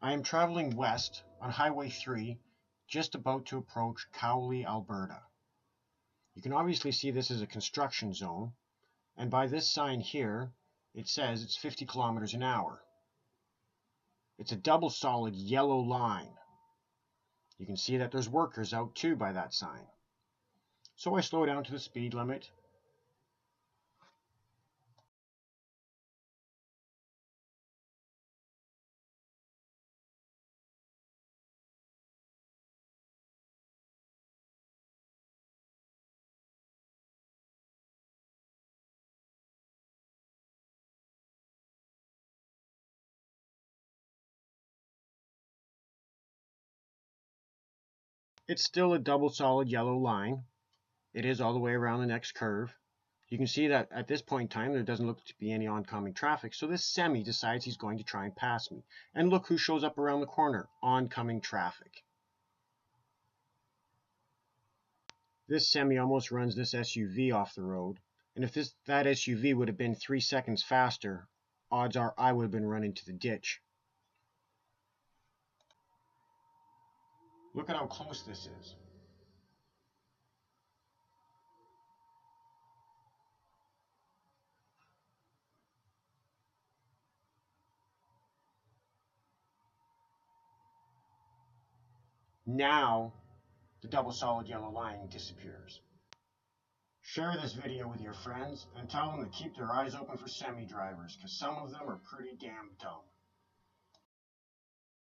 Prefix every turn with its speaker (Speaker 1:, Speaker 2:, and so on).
Speaker 1: I am traveling west on Highway 3, just about to approach Cowley, Alberta. You can obviously see this is a construction zone, and by this sign here, it says it's 50 kilometers an hour. It's a double solid yellow line. You can see that there's workers out too by that sign. So I slow down to the speed limit. It's still a double solid yellow line. It is all the way around the next curve. You can see that at this point in time, there doesn't look to be any oncoming traffic. So this semi decides he's going to try and pass me. And look who shows up around the corner, oncoming traffic. This semi almost runs this SUV off the road. And if that SUV would have been 3 seconds faster, odds are I would have been run into the ditch. Look at how close this is. Now, the double solid yellow line disappears. Share this video with your friends and tell them to keep their eyes open for semi drivers, because some of them are pretty damn dumb.